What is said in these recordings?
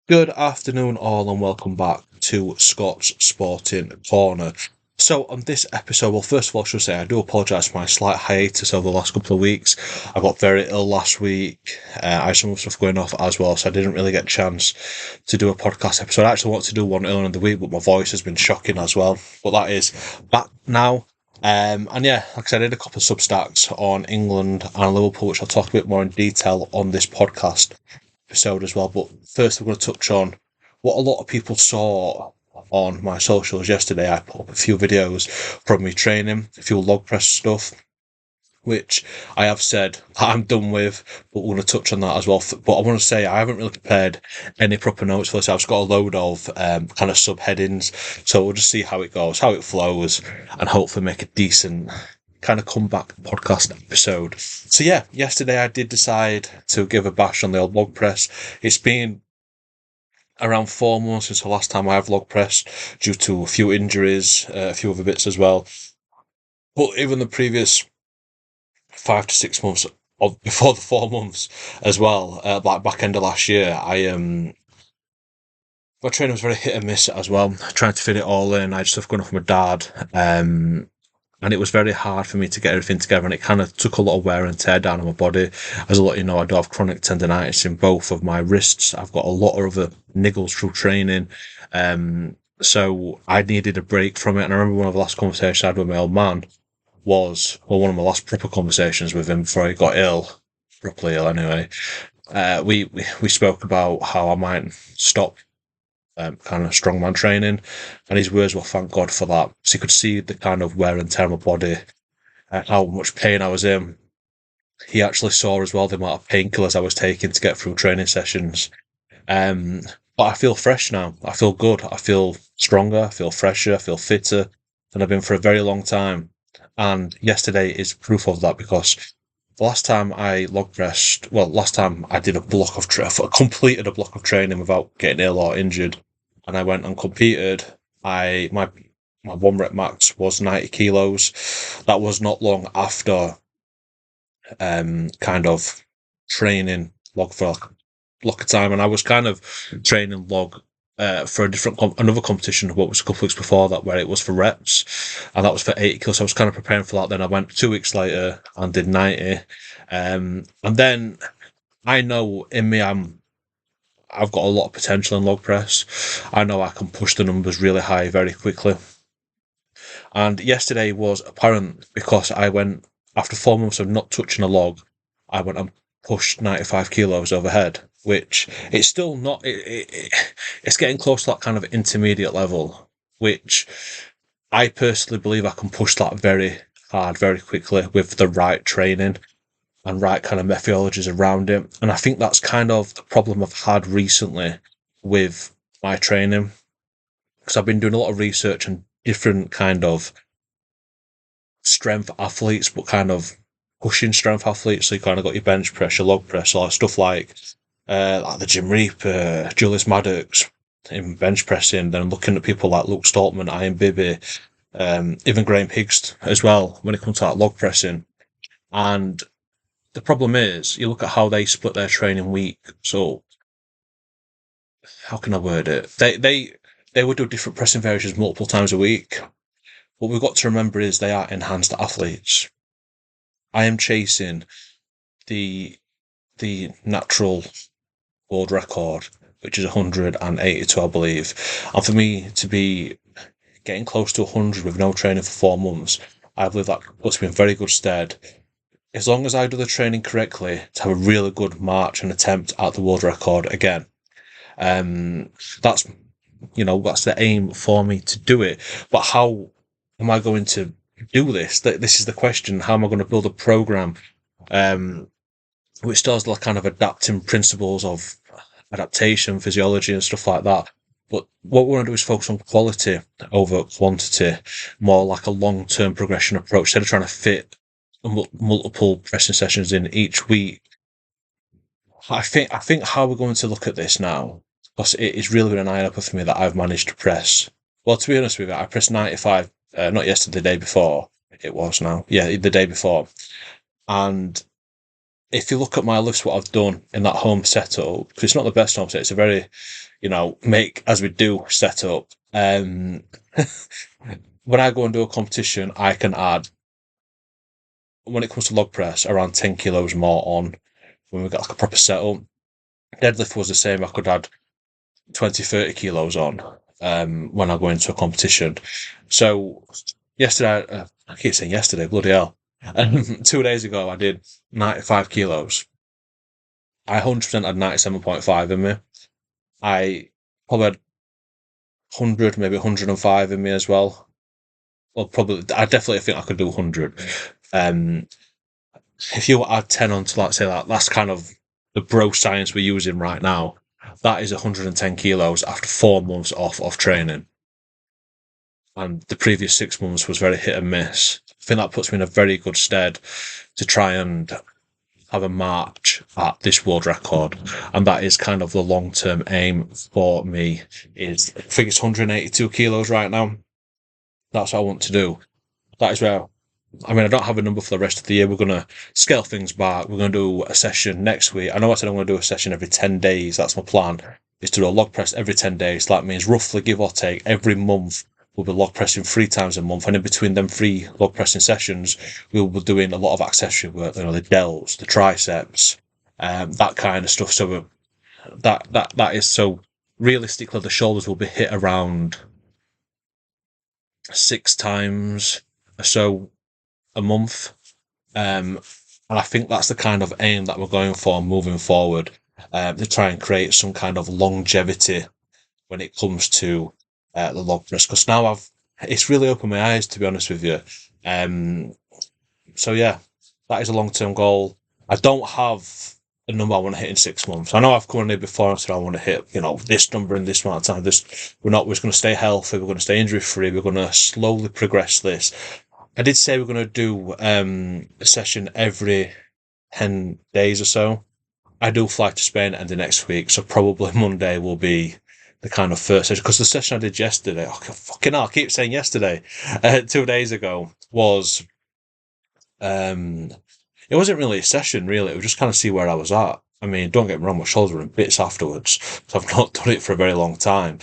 Good afternoon, all, and welcome back to Scott's Sporting Corner. So, on this episode, well, first of all, I should say I do apologise for my slight hiatus over the last couple of weeks. I got very ill last week. I had some other stuff going off as well, so I didn't really get a chance to do a podcast episode. I actually wanted to do one earlier in the week, but my voice has been shocking as well. But that is back now. And yeah, like I said, I did a couple of Substacks on England and Liverpool, which I'll talk a bit more in detail on this podcast episode as well. But first, I'm going to touch on what a lot of people saw on my socials yesterday. I put up a few videos from me training, a few log press stuff, which I have said I'm done with, but we're going to touch on that as well. But I want to say I haven't really prepared any proper notes for this. I've just got a load of kind of subheadings, so we'll just see how it goes, how it flows, and hopefully make a decent kind of comeback podcast episode. So yeah, yesterday I did decide to give a bash on the old log press. It's been around 4 months since the last time I have log pressed, due to a few injuries, a few other bits as well. But even the previous 5 to 6 months of before the 4 months as well, like back end of last year, my training was very hit and miss as well. Trying to fit it all in, I had stuff going off with my dad. And it was very hard for me to get everything together, and it kind of took a lot of wear and tear down on my body. As a lot of you know, I do have chronic tendonitis in both of my wrists. I've got a lot of other niggles through training. So I needed a break from it. And I remember one of the last conversations I had with my old man was, well, one of my last proper conversations with him before he got ill, properly ill anyway. We spoke about how I might stop kind of strongman training, and his words were, thank God for that. So you could see the kind of wear and tear on my body, how much pain I was in. He actually saw as well the amount of painkillers I was taking to get through training sessions. But I feel fresh now. I feel good. I feel stronger. I feel fresher. I feel fitter than I've been for a very long time. And yesterday is proof of that, because the last time I last time I did completed a block of training without getting ill or injured, and I went and competed, my 1 rep max was 90 kilos. That was not long after kind of training log for a block of time, and I was kind of training log for another competition, what was a couple of weeks before that, where it was for reps, and that was for 80 kilos. So I was kind of preparing for that. Then I went 2 weeks later and did 90. And then I know in me, I've got a lot of potential in log press. I know I can push the numbers really high very quickly. And yesterday was apparent, because I went, after 4 months of not touching a log, I went and pushed 95 kilos overhead, which it's still not, it's getting close to that kind of intermediate level, which I personally believe I can push that very hard, very quickly, with the right training and right kind of methodologies around it. And I think that's kind of the problem I've had recently with my training, because I've been doing a lot of research on different kind of strength athletes, but kind of pushing strength athletes. So you kind of got your bench press, your log press, all that stuff like the Jim Reaper, Julius Maddox in bench pressing. Then looking at people like Luke Stoltman, Ian Bibby, even Graham Higgs as well, when it comes to that log pressing. And the problem is, you look at how they split their training week. So how can I word it? They would do different pressing variations multiple times a week. What we've got to remember is they are enhanced athletes. I am chasing the natural world record, which is 182, I believe. And for me to be getting close to 100 with no training for 4 months, I believe that puts me in very good stead. As long as I do the training correctly, to have a really good march and attempt at the world record again. That's the aim for me to do it. But how am I going to do this? This is the question. How am I going to build a program which does the kind of adapting principles of adaptation, physiology and stuff like that? But what we want to do is focus on quality over quantity, more like a long-term progression approach, instead of trying to fit multiple pressing sessions in each week. I think how we're going to look at this now, because it is really been an eye-opener for me that I've managed to press. Well, to be honest with you, I pressed 95, not yesterday, the day before. It was now. Yeah, the day before. And if you look at my list, what I've done in that home setup, because it's not the best home setup, it's a very, make as we do setup. When I go and do a competition, I can add, when it comes to log press, around 10 kilos more on when we got like a proper setup. Deadlift was the same. I could add 20, 30 kilos on when I go into a competition. So yesterday, I keep saying yesterday, bloody hell. 2 days ago, I did 95 kilos. I 100% had 97.5 in me. I probably had 100, maybe 105 in me as well. Well, probably, I definitely think I could do 100. If you add 10 onto, like, say, that's kind of the bro science we're using right now, that is 110 kilos after 4 months off of training. And the previous 6 months was very hit and miss. I think that puts me in a very good stead to try and have a march at this world record. And that is kind of the long-term aim for me. I think it's 182 kilos right now. That's what I want to do. That is where, I don't have a number for the rest of the year. We're going to scale things back. We're going to do a session next week. I know I said I'm going to do a session every 10 days. That's my plan, is to do a log press every 10 days. That means roughly, give or take, every month we'll be log pressing 3 times a month. And in between them 3 log pressing sessions, we'll be doing a lot of accessory work, the delts, the triceps, that kind of stuff. So that is, so realistically, the shoulders will be hit around 6 times or so a month. And I think that's the kind of aim that we're going for moving forward, to try and create some kind of longevity when it comes to the log press. Because now it's really opened my eyes, to be honest with you. So yeah, that is a long-term goal. I don't have a number I want to hit in 6 months. I know I've come on here before and said I want to hit, this number in this amount of time. We're going to stay healthy. We're going to stay injury-free. We're going to slowly progress this. I did say we're going to do a session every 10 days or so. I do fly to Spain end of next week, so probably Monday will be the kind of first session. Because the session I did yesterday, fucking hell, I keep saying yesterday, 2 days ago, was, it wasn't really a session, really. It was just kind of see where I was at. Don't get me wrong, my shoulders were in bits afterwards, so I've not done it for a very long time.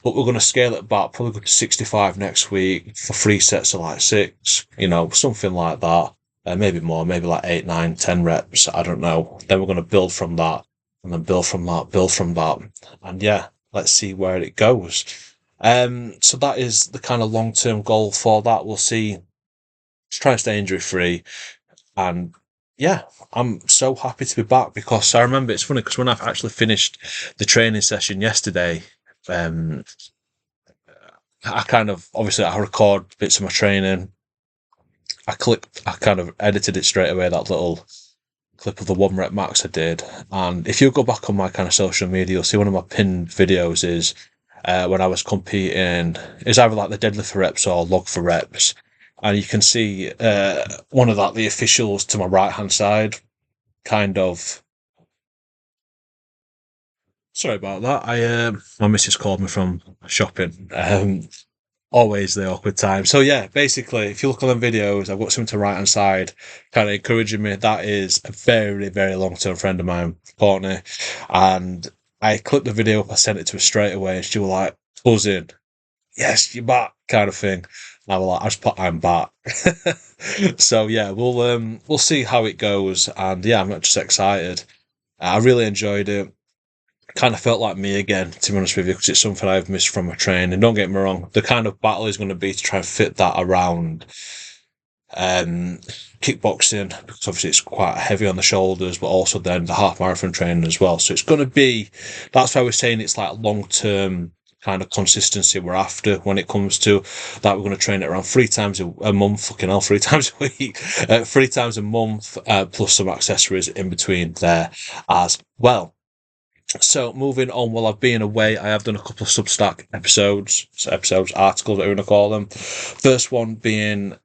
But we're going to scale it back, probably go to 65 next week for 3 sets of like 6, something like that. Maybe more, maybe like 8, 9, 10 reps. I don't know. Then we're going to build from that, and then build from that. And yeah, let's see where it goes. So that is the kind of long-term goal for that. We'll see. Just try and stay injury-free. And yeah, I'm so happy to be back, because I remember, it's funny, because when I've actually finished the training session yesterday, I record bits of my training. I kind of edited it straight away, that little clip of the 1 rep max I did. And if you go back on my kind of social media, you'll see one of my pinned videos is when I was competing. It's either like the deadlift for reps or log for reps. And you can see one of the officials to my right hand side, kind of. Sorry about that. My missus called me from shopping. Always the awkward time. So yeah, basically, if you look on them videos, I've got something to right hand side, kind of encouraging me. That is a very, very long-term friend of mine, Courtney. And I clipped the video up, I sent it to her straight away, and she was like, buzzing. Yes, you're back, kind of thing. And I was like, I just put, I'm back. So yeah, we'll see how it goes. And yeah, I'm just excited. I really enjoyed it. Kind of felt like me again, to be honest with you, because it's something I've missed from my training. Don't get me wrong, the kind of battle is going to be to try and fit that around kickboxing, because obviously it's quite heavy on the shoulders, but also then the half marathon training as well. So it's going to be, that's why we're saying it's like long-term kind of consistency we're after when it comes to that. We're going to train it around 3 times a month, 3 times a week, 3 times a month, plus some accessories in between there as well. So moving on, while I've been away, I have done a couple of Substack articles, whatever you want to call them. First one being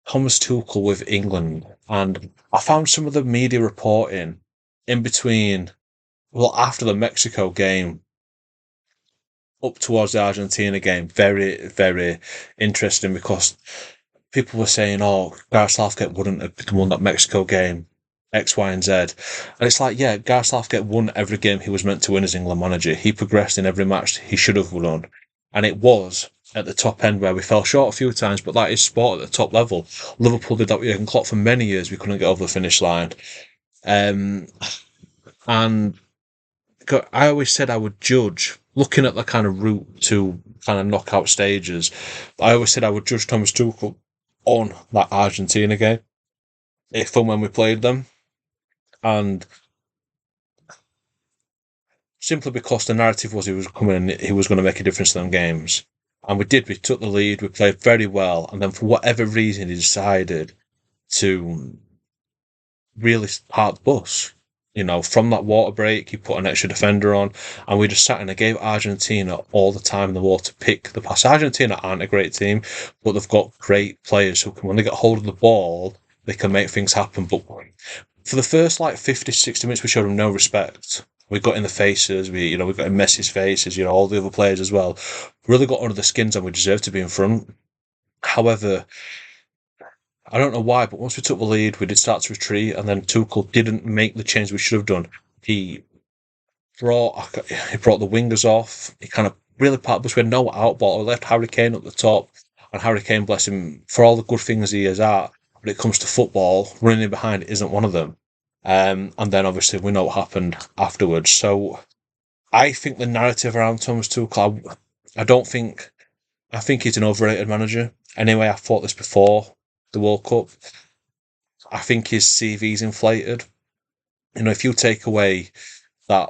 Thomas Tuchel with England. And I found some of the media reporting in between, after the Mexico game, up towards the Argentina game, very, very interesting, because people were saying, Gareth Southgate wouldn't have won that Mexico game X, Y, and Z. And it's like, yeah, Gareth Southgate won every game he was meant to win as England manager. He progressed in every match he should have won. And it was at the top end where we fell short a few times, but that is sport at the top level. Liverpool did that with Jurgen Klopp for many years. We couldn't get over the finish line. And I always said I would judge, looking at the kind of route to kind of knockout stages, I always said I would judge Thomas Tuchel on that Argentina game, if and when we played them. And simply because the narrative was he was coming and he was going to make a difference in them games. And we did. We took the lead. We played very well. And then for whatever reason, he decided to really park the bus. From that water break, he put an extra defender on, and we just sat and gave Argentina all the time in the world to pick the pass. Argentina aren't a great team, but they've got great players who can, when they get hold of the ball, they can make things happen. But for the first 50, 60 minutes, we showed them no respect. We got in the faces, we got in Messi's faces, all the other players as well. Really got under the skins, and we deserved to be in front. However, I don't know why, but once we took the lead, we did start to retreat, and then Tuchel didn't make the change we should have done. He brought the wingers off. He kind of really parked us with no out ball. We left Harry Kane up the top, and Harry Kane, bless him, for all the good things he is at, when it comes to football, running in behind isn't one of them. And then obviously we know what happened afterwards. So I think the narrative around Thomas Tuchel, I think he's an overrated manager. Anyway, I thought this before the World Cup. I think his CV's inflated. If you take away that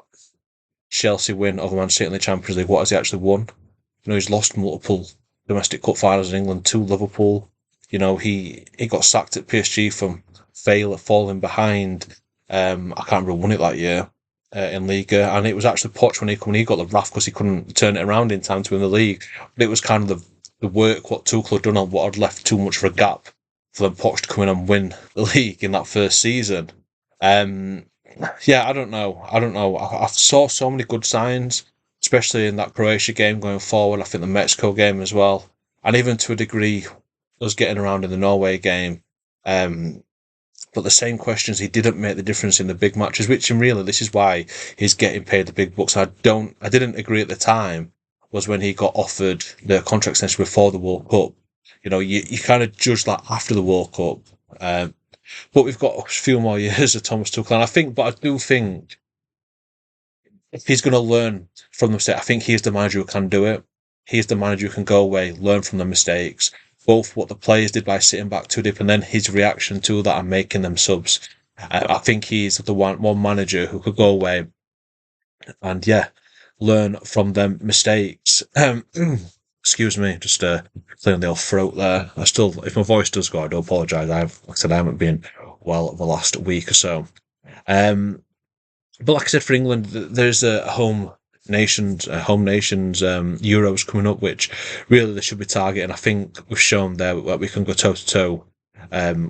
Chelsea win over Man City in the Champions League, what has he actually won? He's lost multiple domestic cup finals in England to Liverpool. He got sacked at PSG from falling behind. I can't remember who won it that year in Liga, and it was actually Poch when he got the wrath because he couldn't turn it around in time to win the league. But it was kind of the work what Tuchel had done on what had left too much of a gap for them Poch to come in and win the league in that first season. Yeah, I don't know. I saw so many good signs, especially in that Croatia game going forward. I think the Mexico game as well, and even to a degree, us getting around in the Norway game. But the same questions, he didn't make the difference in the big matches, which in really, this is why he's getting paid the big bucks. I didn't agree at the time, was when he got offered the contract extension before the World Cup. You kind of judge that after the World Cup. But we've got a few more years of Thomas Tuchel, and I do think if he's going to learn from the mistake, I think he's the manager who can do it. He's the manager who can go away, learn from the mistakes, both what the players did by sitting back too deep and then his reaction to that and making them subs. I think he's the one manager who could go away and, learn from them mistakes. Excuse me, just clearing the old throat there. If my voice does go, I do apologise. I haven't been well the last week or so. But like I said, for England, there's a home nations Euros coming up, which really they should be targeting. I think we've shown there that we can go toe to toe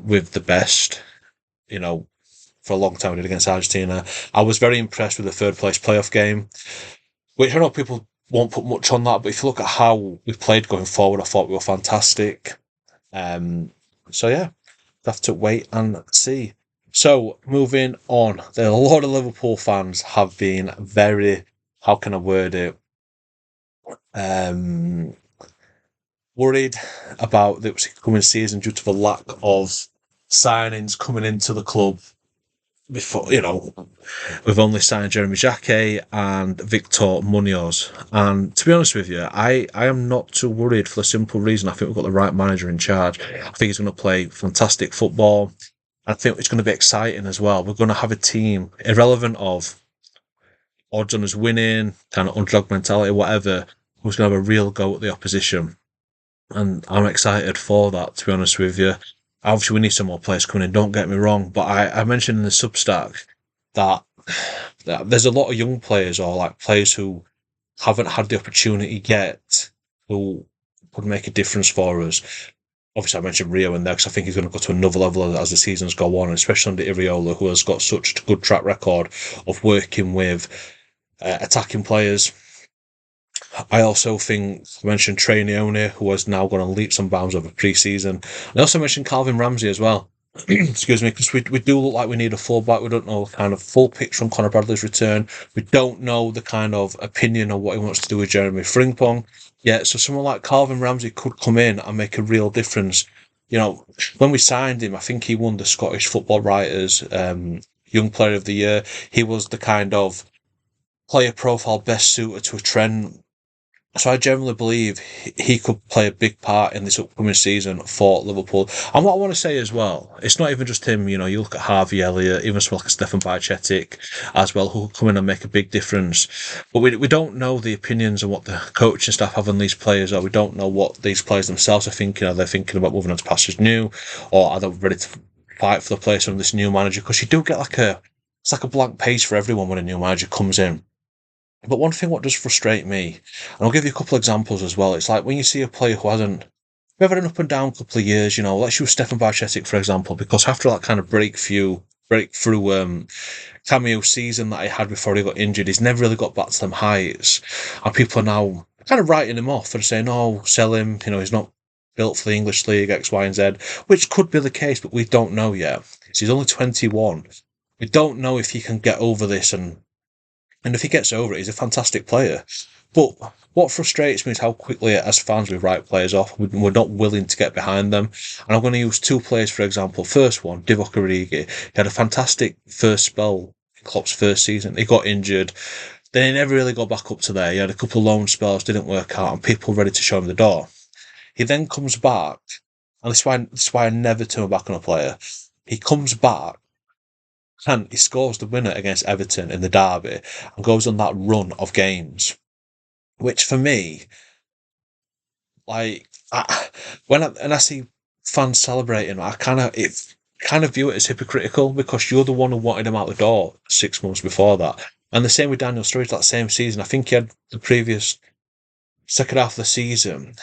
with the best. For a long time we did against Argentina. I was very impressed with the third place playoff game, which I know people won't put much on that, but if you look at how we played going forward, I thought we were fantastic. So yeah, have to wait and see. So moving on, a lot of Liverpool fans have been very, how can I word it, worried about the coming season due to the lack of signings coming into the club. Before, we've only signed Jeremy Jacquet and Victor Munoz. And to be honest with you, I am not too worried for the simple reason I think we've got the right manager in charge. I think he's going to play fantastic football. I think it's going to be exciting as well. We're going to have a team, irrelevant of odds on us winning, kind of underdog mentality, whatever, who's going to have a real go at the opposition. And I'm excited for that, to be honest with you. Obviously, we need some more players coming in, don't get me wrong, but I mentioned in the Substack that there's a lot of young players or players who haven't had the opportunity yet who would make a difference for us. Obviously, I mentioned Rio in there because I think he's going to go to another level as the seasons go on, especially under Iraola, who has got such a good track record of working with attacking players. I also think I mentioned Trey Neone, who has now gone on leaps and bounds over pre-season. I also mentioned Calvin Ramsey as well. excuse me, because we do look like we need a fullback. We don't know the kind of full picture on Conor Bradley's return. We don't know the kind of opinion on what he wants to do with Jeremy Frimpong. Yeah, so someone like Calvin Ramsey could come in and make a real difference. When we signed him, I think he won the Scottish Football Writers Young Player of the Year. He was the kind of player profile best suited to a trend. So I generally believe he could play a big part in this upcoming season for Liverpool. And what I want to say as well, it's not even just him. You look at Harvey Elliott, even someone like Stefan Bajcetic as well, who come in and make a big difference. But we don't know the opinions and what the coaching staff have on these players, or we don't know what these players themselves are thinking. Are they thinking about moving on to pastures new, or are they ready to fight for the place under this new manager? Because you do get it's like a blank page for everyone when a new manager comes in. But one thing what does frustrate me, and I'll give you a couple of examples as well, it's like when you see a player who hasn't, we've had an up and down couple of years, let's use Stefan Bajcetic, for example, because after that kind of breakthrough cameo season that he had before he got injured, he's never really got back to them heights. And people are now kind of writing him off and saying, oh, sell him, he's not built for the English League, X, Y, and Z, which could be the case, but we don't know yet. He's only 21. We don't know if he can get over this, and if he gets over it, he's a fantastic player. But what frustrates me is how quickly, as fans, we write players off. We're not willing to get behind them. And I'm going to use two players, for example. First one, Divock Origi. He had a fantastic first spell in Klopp's first season. He got injured. Then he never really got back up to there. He had a couple of loan spells, didn't work out, and people ready to show him the door. He then comes back, and this is why I never turn back on a player. He comes back, and he scores the winner against Everton in the derby and goes on that run of games, which for me, when I see fans celebrating, I kind of view it as hypocritical, because you're the one who wanted him out the door 6 months before that. And the same with Daniel Sturridge that same season. I think he had the previous second half of the season.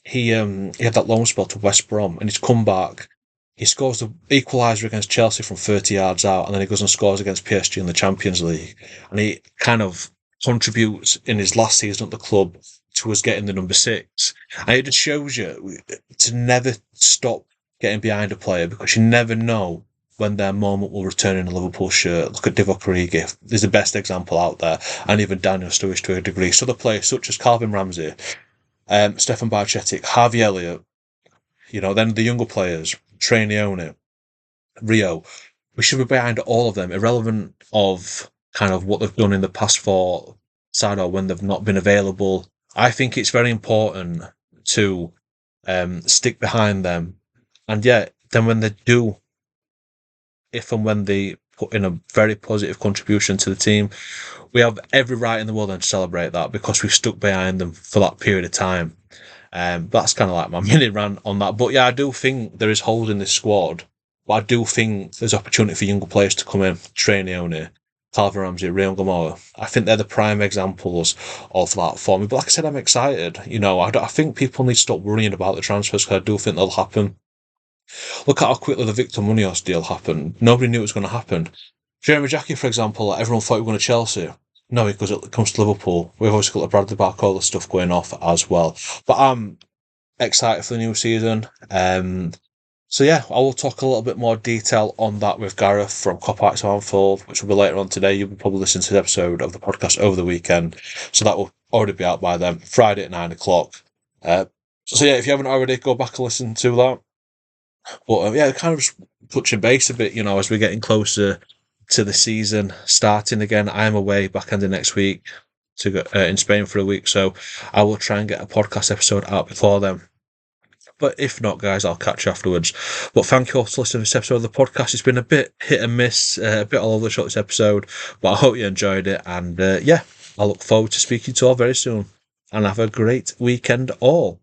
He had that loan spell to West Brom, and he's come back. He scores the equaliser against Chelsea from 30 yards out, and then he goes and scores against PSG in the Champions League. And he kind of contributes in his last season at the club to us getting the number 6. And it just shows you to never stop getting behind a player, because you never know when their moment will return in a Liverpool shirt. Look at Divock Origi. He's the best example out there, and even Daniel Sturridge to a degree. So the players such as Calvin Ramsey, Stefan Bajcetic, Harvey Elliott, then the younger players, Trey Leone, Rio, we should be behind all of them, irrelevant of kind of what they've done in the past for side or when they've not been available. I think it's very important to stick behind them. And yet, then when they do, if and when they put in a very positive contribution to the team, we have every right in the world then to celebrate that, because we've stuck behind them for that period of time. That's kind of like my mini rant on that. But yeah, I do think there is holes in this squad. But I do think there's opportunity for younger players to come in. Trey Leone, Calvin Ramsey, Rayon Gamora. I think they're the prime examples of that for me. But like I said, I'm excited. I think people need to stop worrying about the transfers, because I do think they'll happen. Look at how quickly the Victor Munoz deal happened. Nobody knew it was going to happen. Jeremy Jackie, for example, everyone thought he was going to Chelsea. No, because it comes to Liverpool. We've obviously got the Bradley Barcola stuff going off as well. But I'm excited for the new season. So yeah, I will talk a little bit more detail on that with Gareth from Cop Arts of Anfield, which will be later on today. You'll probably listen to the episode of the podcast over the weekend. So that will already be out by then, Friday at 9 o'clock. So yeah, if you haven't already, go back and listen to that. But yeah, kind of just touching base a bit, as we're getting closer to the season starting again. I am away back end of next week to go in Spain for a week, so I will try and get a podcast episode out before then. But if not, guys, I'll catch you afterwards. But thank you all for listening to this episode of the podcast. It's been a bit hit and miss, a bit all over the shop this episode, but I hope you enjoyed it. And yeah, I look forward to speaking to you all very soon. And have a great weekend all.